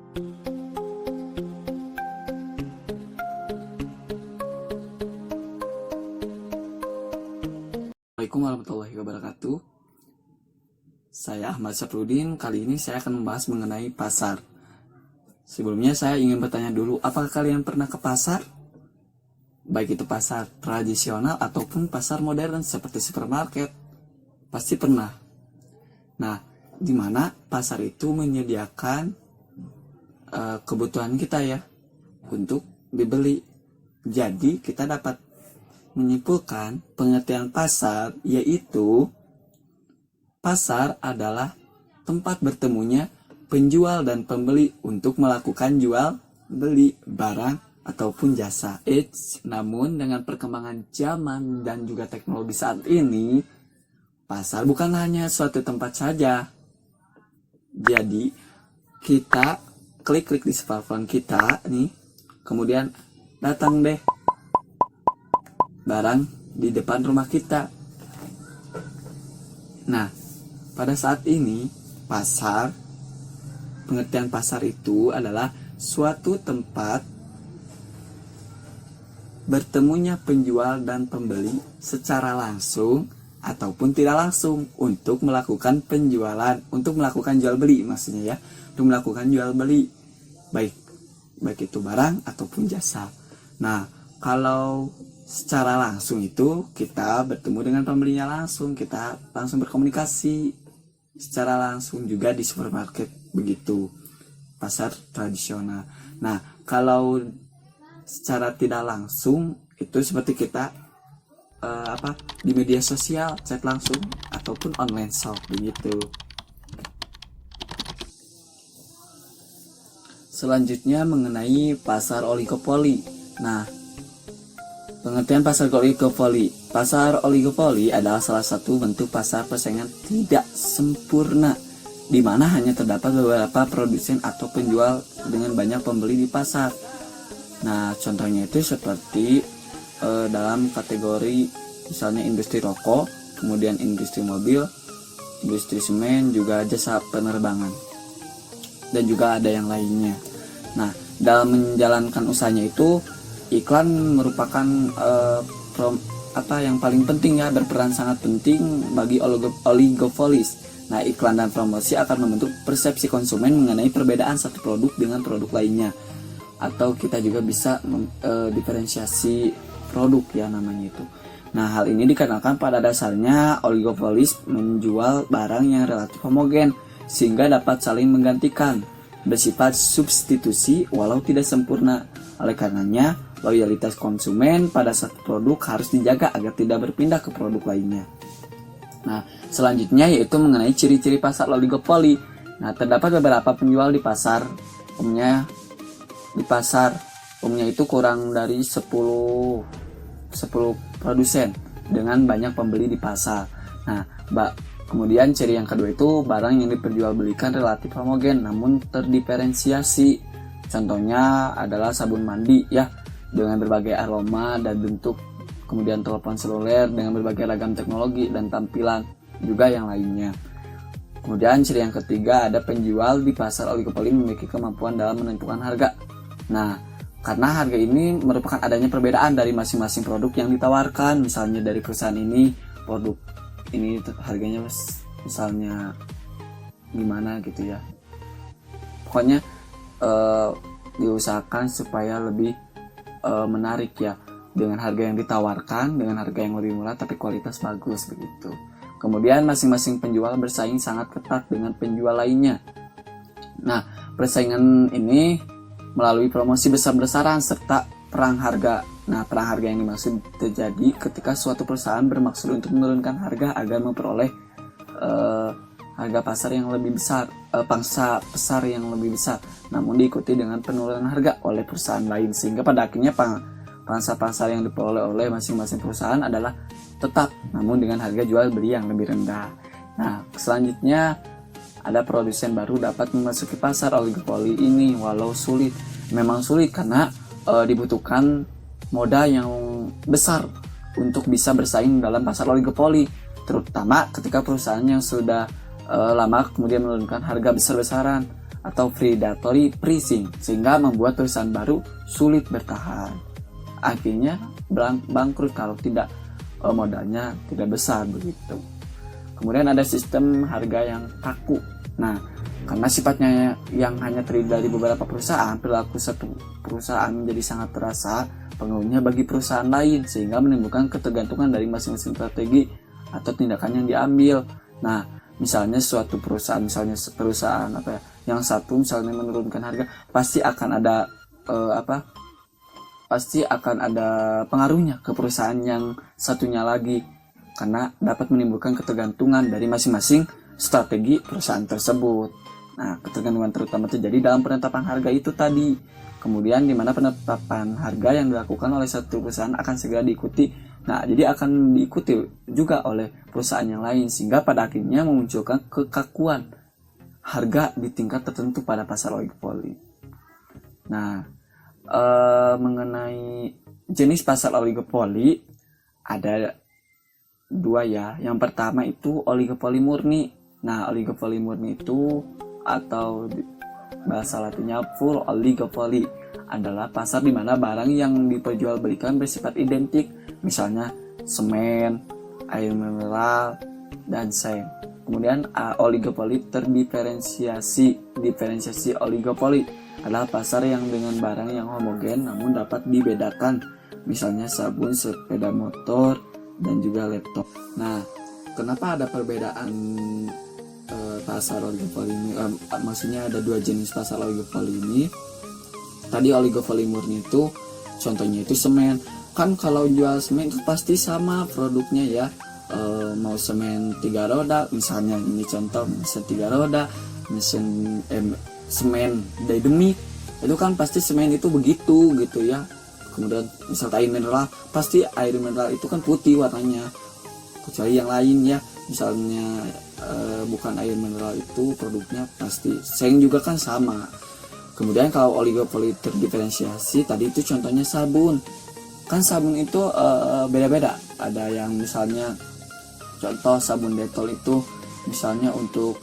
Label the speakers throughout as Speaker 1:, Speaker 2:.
Speaker 1: Assalamualaikum warahmatullahi wabarakatuh. Saya Ahmad Syafruddin. Kali ini saya akan membahas mengenai pasar. Sebelumnya saya ingin bertanya dulu, apakah kalian pernah ke pasar? Baik itu pasar tradisional ataupun pasar modern seperti supermarket. Pasti pernah. Nah, di mana pasar itu menyediakan kebutuhan kita ya untuk dibeli. Jadi kita dapat menyimpulkan pengertian pasar yaitu pasar adalah tempat bertemunya penjual dan pembeli untuk melakukan jual beli barang ataupun jasa. Namun dengan perkembangan zaman dan juga teknologi saat ini, pasar bukan hanya suatu tempat saja. Jadi kita klik di smartphone kita nih, kemudian datang deh barang di depan rumah kita. Nah, pada saat ini pengertian pasar itu adalah suatu tempat bertemunya penjual dan pembeli secara langsung ataupun tidak langsung untuk melakukan penjualan, untuk melakukan jual beli maksudnya ya, untuk melakukan jual beli baik itu barang ataupun jasa. Nah, kalau secara langsung itu kita bertemu dengan pembelinya langsung, kita langsung berkomunikasi secara langsung juga di supermarket, begitu pasar tradisional. Nah, kalau secara tidak langsung itu seperti kita di media sosial, chat langsung ataupun online shop begitu. Selanjutnya mengenai pasar oligopoli. Nah, pengertian pasar oligopoli. Pasar oligopoli adalah salah satu bentuk pasar persaingan tidak sempurna, di mana hanya terdapat beberapa produsen atau penjual dengan banyak pembeli di pasar. Nah, contohnya itu seperti dalam kategori misalnya industri rokok, kemudian industri mobil, industri semen, juga jasa penerbangan, dan juga ada yang lainnya. Nah, dalam menjalankan usahanya itu, iklan merupakan yang paling penting ya, berperan sangat penting bagi oligopolis. Nah, iklan dan promosi akan membentuk persepsi konsumen mengenai perbedaan satu produk dengan produk lainnya. Atau kita juga bisa diferensiasi produk ya namanya itu. Nah, hal ini dikarenakan pada dasarnya oligopolis menjual barang yang relatif homogen sehingga dapat saling menggantikan, bersifat substitusi walau tidak sempurna. Oleh karenanya, loyalitas konsumen pada satu produk harus dijaga agar tidak berpindah ke produk lainnya. Nah, selanjutnya yaitu mengenai ciri-ciri pasar oligopoli. Nah, terdapat beberapa penjual di pasar. Umumnya itu kurang dari 10 produsen dengan banyak pembeli di pasar. Nah, kemudian ciri yang kedua itu barang yang diperjualbelikan relatif homogen namun terdiferensiasi. Contohnya adalah sabun mandi ya, dengan berbagai aroma dan bentuk, kemudian telepon seluler dengan berbagai ragam teknologi dan tampilan juga yang lainnya. Kemudian ciri yang ketiga ada penjual di pasar oligopoli memiliki kemampuan dalam menentukan harga. Nah, karena harga ini merupakan adanya perbedaan dari masing-masing produk yang ditawarkan. Misalnya dari perusahaan ini, produk ini harganya misalnya gimana gitu ya. Pokoknya diusahakan supaya lebih menarik ya, dengan harga yang ditawarkan, dengan harga yang lebih murah tapi kualitas bagus begitu. Kemudian masing-masing penjual bersaing sangat ketat dengan penjual lainnya. Nah, persaingan ini melalui promosi besar-besaran serta perang harga. Nah, perang harga yang dimaksud terjadi ketika suatu perusahaan bermaksud untuk menurunkan harga agar memperoleh harga pasar yang lebih besar, pangsa pasar yang lebih besar, namun diikuti dengan penurunan harga oleh perusahaan lain, sehingga pada akhirnya pangsa pasar yang diperoleh oleh masing-masing perusahaan adalah tetap, namun dengan harga jual beli yang lebih rendah. Nah, selanjutnya ada produsen baru dapat memasuki pasar oligopoli ini walau sulit. Memang sulit karena dibutuhkan modal yang besar untuk bisa bersaing dalam pasar oligopoli, terutama ketika perusahaan yang sudah lama kemudian menurunkan harga besar-besaran atau predatory pricing, sehingga membuat perusahaan baru sulit bertahan. Akhirnya bangkrut kalau tidak modalnya tidak besar begitu. Kemudian ada sistem harga yang kaku. Nah, karena sifatnya yang hanya terdiri dari beberapa perusahaan, perilaku satu perusahaan menjadi sangat terasa pengaruhnya bagi perusahaan lain, sehingga menimbulkan ketergantungan dari masing-masing strategi atau tindakan yang diambil. Nah, misalnya suatu perusahaan, yang satu misalnya menurunkan harga, pasti akan ada pengaruhnya ke perusahaan yang satunya lagi, karena dapat menimbulkan ketergantungan dari masing-masing strategi perusahaan tersebut. Nah, ketergantungan terutama terjadi dalam penetapan harga itu tadi. Kemudian di mana penetapan harga yang dilakukan oleh satu perusahaan akan segera diikuti. Nah, jadi akan diikuti juga oleh perusahaan yang lain, sehingga pada akhirnya memunculkan kekakuan harga di tingkat tertentu pada pasar oligopoli. Nah, mengenai jenis pasar oligopoli ada dua ya. Yang pertama itu oligopoli murni. Nah, oligopoli murni itu atau bahasa latinnya full oligopoly adalah pasar di mana barang yang diperjualbelikan bersifat identik, misalnya semen, air mineral, dan seng. Kemudian oligopoli diferensiasi oligopoli adalah pasar yang dengan barang yang homogen namun dapat dibedakan, misalnya sabun, sepeda motor, dan juga laptop. Nah, kenapa ada perbedaan pasar oligopoli ini? Maksudnya ada dua jenis pasar oligopoli ini. Tadi oligopoli murni itu contohnya itu semen. Kan kalau jual semen itu pasti sama produknya ya. Mau semen 3 roda, misalnya ini contoh mesin 3 roda, mesin semen Dynamic, itu kan pasti semen itu begitu gitu ya. Kemudian misal air mineral, pasti air mineral itu kan putih warnanya, kecuali yang lain ya, misalnya bukan air mineral itu produknya pasti seng juga kan sama. Kemudian kalau oligopoli terdiferensiasi tadi itu contohnya sabun, kan sabun itu beda-beda. Ada yang misalnya contoh sabun Dettol itu misalnya untuk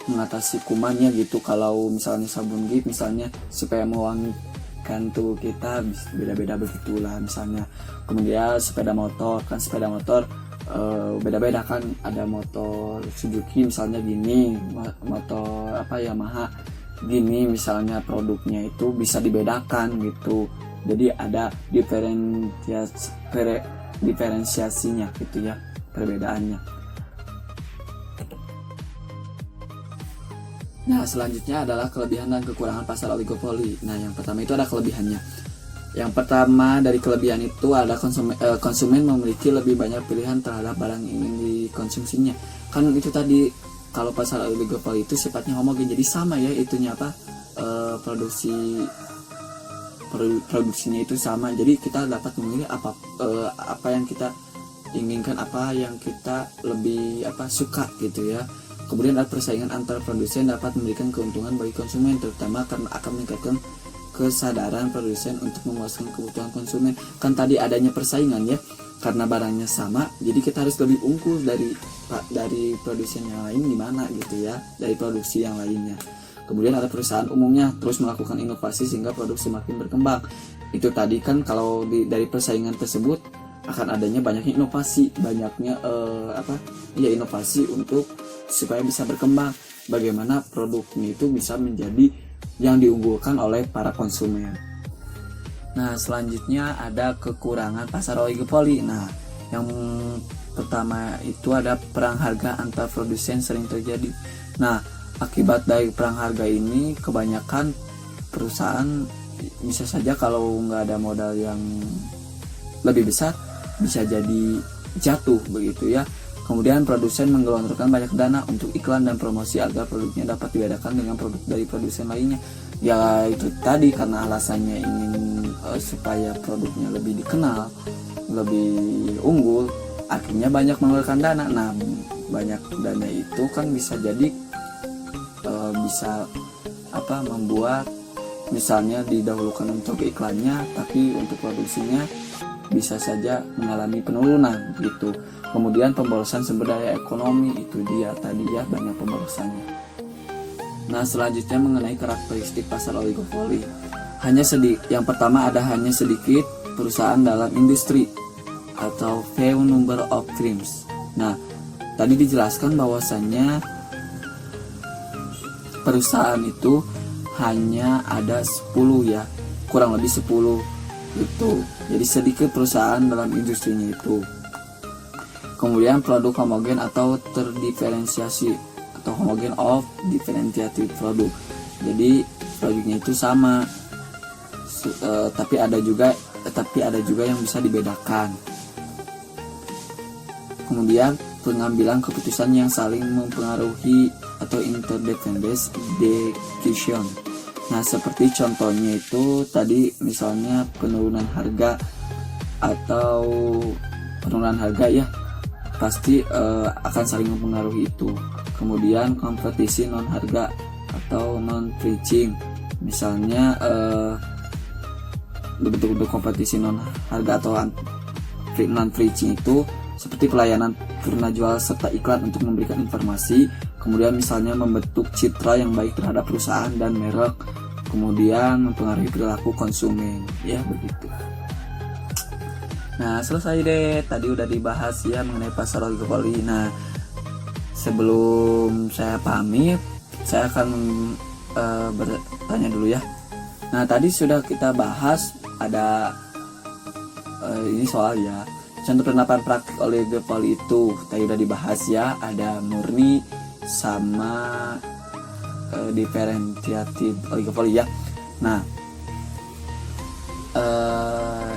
Speaker 1: mengatasi kumannya gitu. Kalau misalnya sabun Gift misalnya supaya mewangikan tubuh kita, beda-beda begitulah misalnya. Kemudian sepeda motor beda-beda kan, ada motor Suzuki misalnya gini, motor Yamaha gini misalnya, produknya itu bisa dibedakan gitu. Jadi ada diferensiasinya gitu ya, perbedaannya. Nah, selanjutnya adalah kelebihan dan kekurangan pasar oligopoli. Nah, yang pertama itu ada kelebihannya. Yang pertama dari kelebihan itu ada konsumen memiliki lebih banyak pilihan terhadap barang yang ingin dikonsumsinya. Kan itu tadi, kalau pasar oligopoli itu sifatnya homogen, jadi sama ya itunya produksinya itu sama. Jadi kita dapat memilih apa yang kita inginkan, apa yang kita lebih suka gitu ya. Kemudian ada persaingan antar produsen dapat memberikan keuntungan bagi konsumen, terutama karena akan meningkatkan kesadaran produsen untuk memuaskan kebutuhan konsumen. Kan tadi adanya persaingan ya, karena barangnya sama, jadi kita harus lebih unggul dari produsen yang lain gimana gitu ya, dari produksi yang lainnya. Kemudian ada perusahaan umumnya terus melakukan inovasi sehingga produk semakin berkembang. Itu tadi kan kalau dari persaingan tersebut akan adanya banyaknya inovasi, inovasi untuk supaya bisa berkembang. Bagaimana produknya itu bisa menjadi yang diunggulkan oleh para konsumen. Nah, selanjutnya ada kekurangan pasar oligopoli. Nah, yang pertama itu ada perang harga antar produsen sering terjadi. Nah, akibat dari perang harga ini kebanyakan perusahaan bisa saja kalau nggak ada modal yang lebih besar bisa jadi jatuh begitu ya. Kemudian produsen menggelontorkan banyak dana untuk iklan dan promosi agar produknya dapat dibedakan dengan produk dari produsen lainnya. Ya itu tadi, karena alasannya ingin supaya produknya lebih dikenal, lebih unggul, akhirnya banyak mengeluarkan dana. Nah, banyak dana itu kan bisa jadi membuat misalnya didahulukan untuk iklannya, tapi untuk produksinya bisa saja mengalami penurunan gitu. Kemudian pemborosan sumber daya ekonomi, itu dia tadi ya, banyak pemborosannya. Nah, selanjutnya mengenai karakteristik pasar oligopoli. Yang pertama hanya sedikit perusahaan dalam industri atau few number of firms. Nah, tadi dijelaskan bahwasannya perusahaan itu hanya ada 10 ya, kurang lebih 10 itu. Jadi sedikit perusahaan dalam industrinya itu. Kemudian produk homogen atau terdiferensiasi atau homogen of differentiated product. Jadi produknya itu sama, tapi ada juga yang bisa dibedakan. Kemudian pengambilan keputusan yang saling mempengaruhi atau interdependence decision. Nah, seperti contohnya itu tadi misalnya penurunan harga ya, pasti akan saling mempengaruhi itu. Kemudian kompetisi non harga atau non preaching, misalnya bentuk-bentuk kompetisi non harga atau non preaching itu seperti pelayanan purna jual serta iklan untuk memberikan informasi. Kemudian misalnya membentuk citra yang baik terhadap perusahaan dan merek, kemudian mempengaruhi perilaku konsumen, ya begitu. Nah, selesai deh, tadi udah dibahas ya mengenai pasar oligopoli. Nah, sebelum saya pamit, saya akan bertanya dulu ya. Nah, tadi sudah kita bahas ada ini soal ya, contoh penerapan praktik oligopoli itu tadi udah dibahas ya, ada murni sama differentiated oligopoli ya. Nah,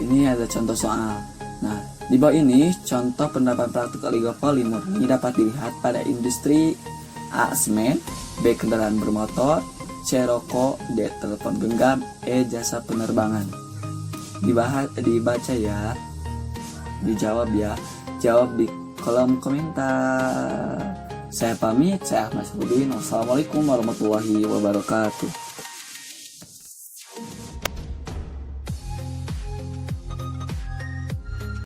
Speaker 1: ini ada contoh soal. Nah, di bawah ini contoh penerapan praktik oligopoli murni dapat dilihat pada industri A. Semen, B. Kendaraan bermotor, C. Rokok, D. Telepon genggam, E. Jasa penerbangan. Dibaca ya, dijawab ya, jawab di kolom komentar. Saya pamit, saya Ahmad Syafruddin. Wassalamualaikum warahmatullahi wabarakatuh.